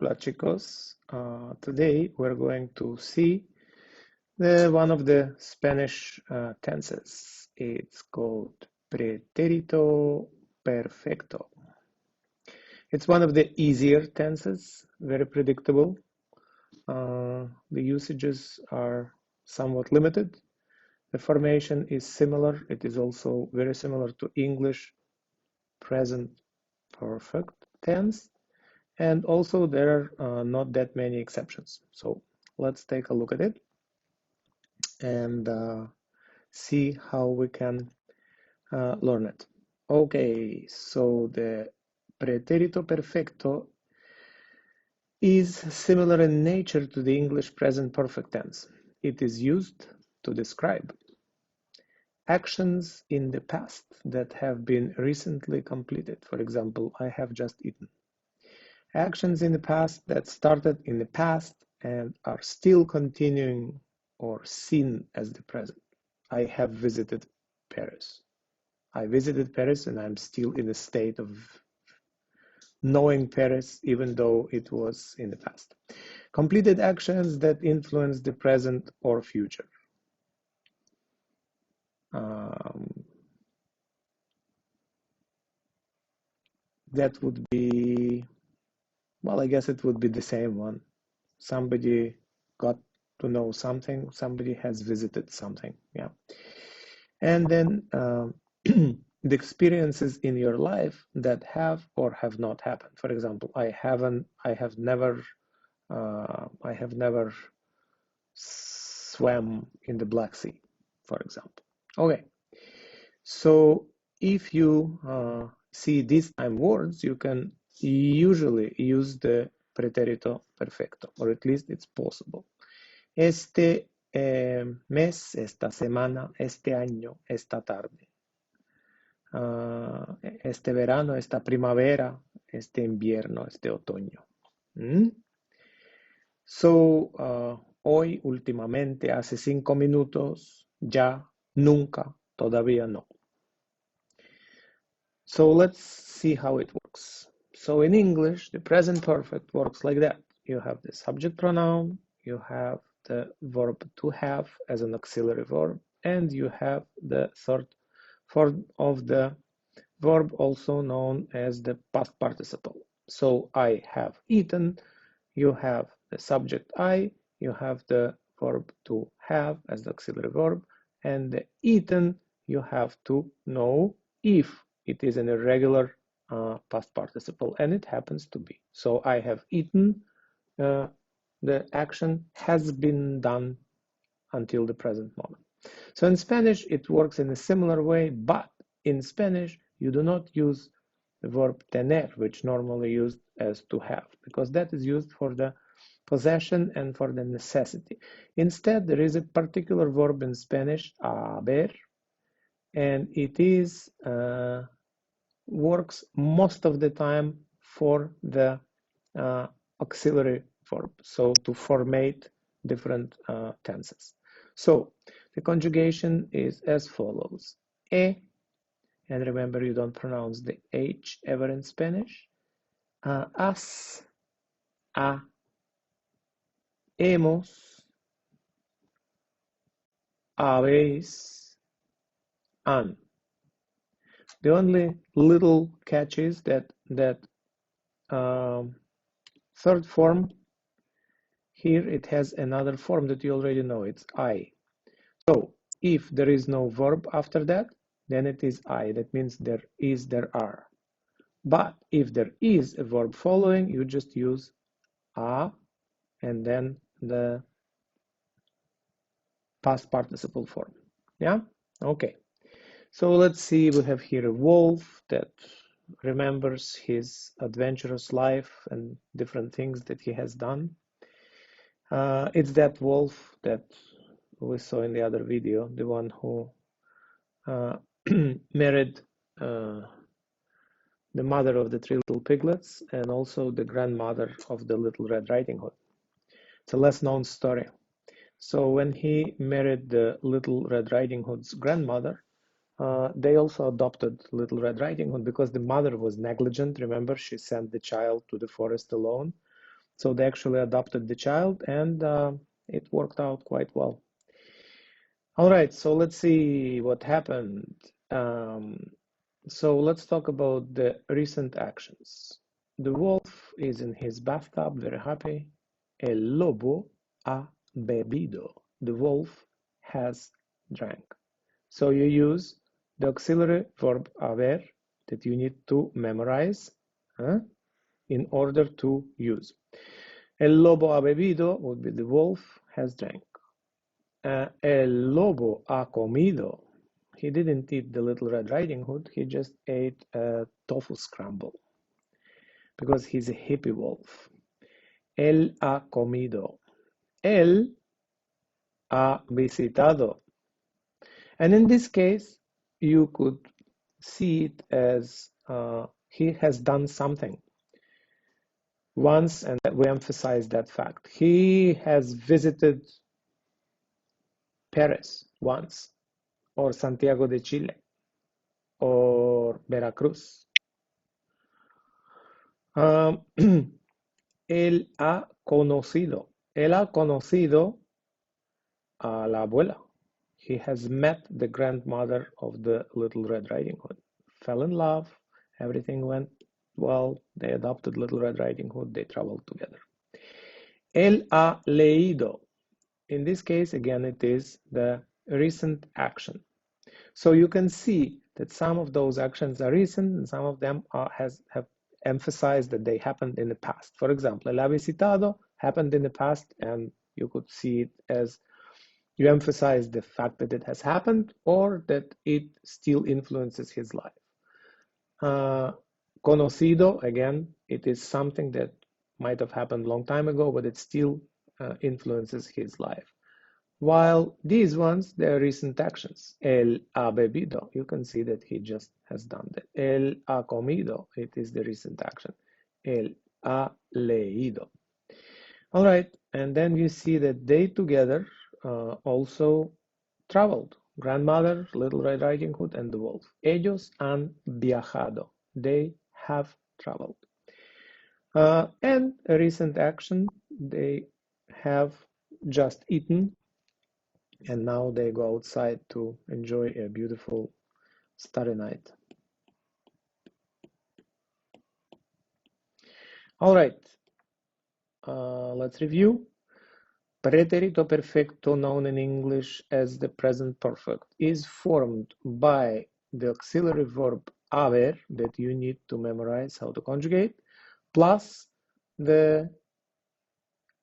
Hola chicos, today we're going to see one of the Spanish tenses. It's called pretérito perfecto. It's one of the easier tenses, very predictable. The usages are somewhat limited. The formation is similar. It is also very similar to English present perfect tense. And also there are not that many exceptions. So let's take a look at it and see how we can learn it. Okay, so the pretérito perfecto is similar in nature to the English present perfect tense. It is used to describe actions in the past that have been recently completed. For example, I have just eaten. Actions in the past that started in the past and are still continuing or seen as the present. I have visited Paris. I visited Paris and I'm still in a state of knowing Paris even though it was in the past. Completed actions that influence the present or future. That would be, well, I guess it would be the same one. Somebody got to know something, somebody has visited something, yeah. And then the experiences in your life that have or have not happened. For example, I have never swam in the Black Sea, for example. Okay, so if you see these time words, you can usually use the pretérito perfecto, or at least it's possible. Este mes, esta semana, este año, esta tarde. Este verano, esta primavera, este invierno, este otoño. So, hoy, últimamente, hace 5 minutos, ya, nunca, todavía no. So let's see how it works. So in English, the present perfect works like that. You have the subject pronoun, you have the verb to have as an auxiliary verb, and you have the third form of the verb also known as the past participle. So I have eaten, you have the subject I, you have the verb to have as the auxiliary verb, and the eaten you have to know if it is an irregular past participle, and it happens to be. So I have eaten, the action has been done until the present moment. So in Spanish, it works in a similar way, but in Spanish, you do not use the verb tener, which normally used as to have, because that is used for the possession and for the necessity. Instead, there is a particular verb in Spanish, haber, and it is works most of the time for the auxiliary verb, so to formate different tenses. So the conjugation is as follows. And remember you don't pronounce the H ever in Spanish. Has, ha, hemos, habéis, han. The only little catch is that third form here, it has another form that you already know, it's I. So if there is no verb after that, then it is I. That means there is, there are. But if there is a verb following, you just use a and then the past participle form. Yeah? Okay. So let's see, we have here a wolf that remembers his adventurous life and different things that he has done. It's that wolf that we saw in the other video, the one who married the mother of the 3 little piglets and also the grandmother of the Little Red Riding Hood. It's a less known story. So when he married the Little Red Riding Hood's grandmother, they also adopted Little Red Riding Hood because the mother was negligent. Remember, she sent the child to the forest alone. So they actually adopted the child, and it worked out quite well. All right, so let's see what happened. So let's talk about the recent actions. The wolf is in his bathtub, very happy. El lobo ha bebido. The wolf has drank. So you use the auxiliary verb haber that you need to memorize in order to use. El lobo ha bebido would be the wolf has drank. El lobo ha comido. He didn't eat the Little Red Riding Hood, he just ate a tofu scramble because he's a hippie wolf. Él ha comido. Él ha visitado. And in this case, you could see it as he has done something once, and we emphasize that fact. He has visited Paris once, or Santiago de Chile, or Veracruz. Él ha conocido. Él ha conocido a la abuela. He has met the grandmother of the Little Red Riding Hood. Fell in love. Everything went well. They adopted Little Red Riding Hood. They traveled together. Él ha leído. In this case, again, it is the recent action. So you can see that some of those actions are recent and some of them have emphasized that they happened in the past. For example, el ha visitado happened in the past, and you could see it as you emphasize the fact that it has happened or that it still influences his life. Conocido, again, it is something that might have happened a long time ago, but it still influences his life. While these ones, they are recent actions. El ha bebido, you can see that he just has done that. El ha comido, it is the recent action. El ha leído. All right, and then you see that they together also traveled. Grandmother, Little Red Riding Hood, and the wolf. Ellos han viajado. They have traveled. And a recent action, they have just eaten, and now they go outside to enjoy a beautiful starry night. All right, let's review. Pretérito perfecto, known in English as the present perfect, is formed by the auxiliary verb haber that you need to memorize how to conjugate, plus the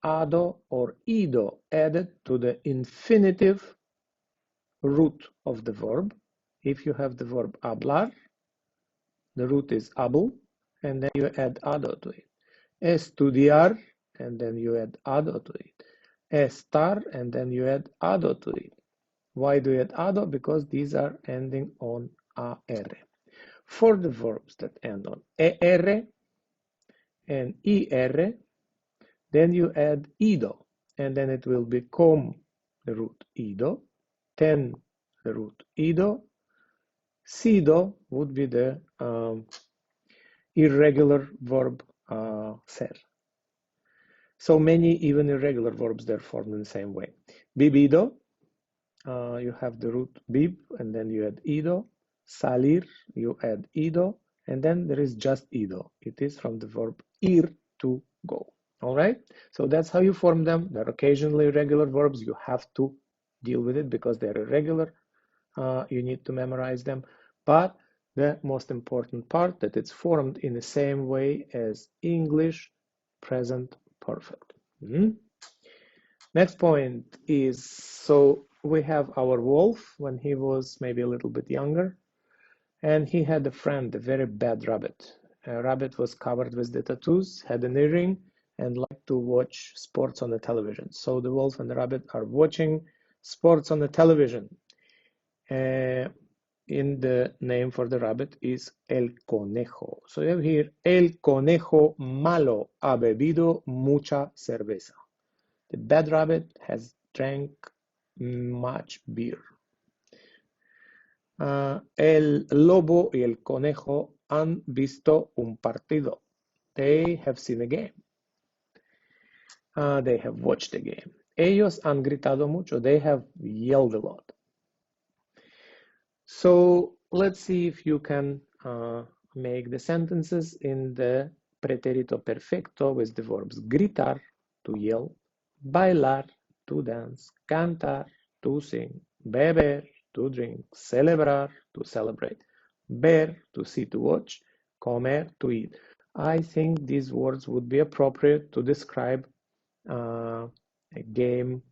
ado or ido added to the infinitive root of the verb. If you have the verb hablar, the root is habl, and then you add ado to it. Estudiar, and then you add ado to it. Estar, and then you add ado to it. Why do you add ado? Because these are ending on AR. For the verbs that end on ER and IR, then you add ido, and then it will become the root ido, then the root ido. Sido would be the irregular verb ser. So many even irregular verbs, they're formed in the same way. Bibido, you have the root bib, and then you add ido. Salir, you add ido, and then there is just ido. It is from the verb ir, to go. All right, so that's how you form them. They're occasionally irregular verbs. You have to deal with it because they're irregular. You need to memorize them. But the most important part, that it's formed in the same way as English present perfect. Next point is, so we have our wolf when he was maybe a little bit younger, and he had a friend, a very bad rabbit. A rabbit was covered with the tattoos, had an earring, and liked to watch sports on the television. So the wolf and the rabbit are watching sports on the television. In the name for the rabbit is El Conejo. So you have here, El Conejo malo ha bebido mucha cerveza. The bad rabbit has drank much beer. El lobo y el conejo han visto un partido. They have seen a game. They have watched the game. Ellos han gritado mucho. They have yelled a lot. So let's see if you can make the sentences in the pretérito perfecto with the verbs gritar, to yell, bailar, to dance, cantar, to sing, beber, to drink, celebrar, to celebrate, ver, to see, to watch, comer, to eat. I think these words would be appropriate to describe a game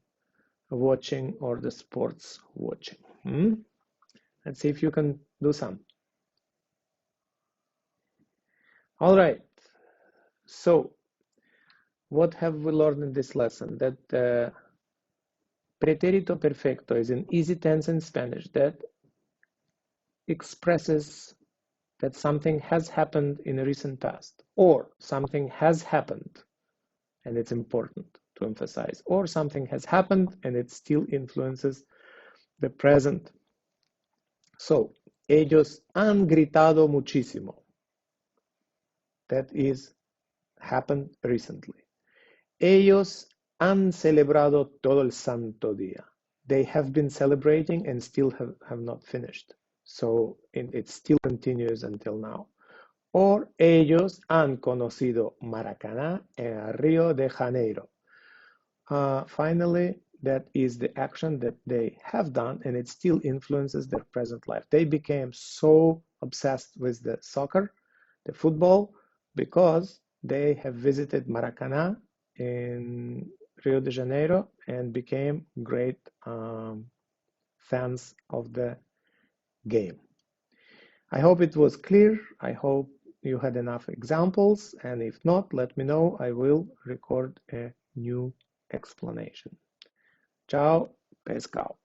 watching or the sports watching. Let's see if you can do some. All right. So, what have we learned in this lesson? That pretérito perfecto is an easy tense in Spanish that expresses that something has happened in a recent past, or something has happened, and it's important to emphasize, or something has happened and it still influences the present. So, ellos han gritado muchísimo. That is happened recently. Ellos han celebrado todo el santo día. They have been celebrating and still have not finished. So it still continues until now. Or ellos han conocido Maracaná en Río de Janeiro. Finally, that is the action that they have done and it still influences their present life. They became so obsessed with the soccer, the football, because they have visited Maracaná in Rio de Janeiro and became great fans of the game. I hope it was clear. I hope you had enough examples, and if not, let me know. I will record a new explanation. Ciao, pescao.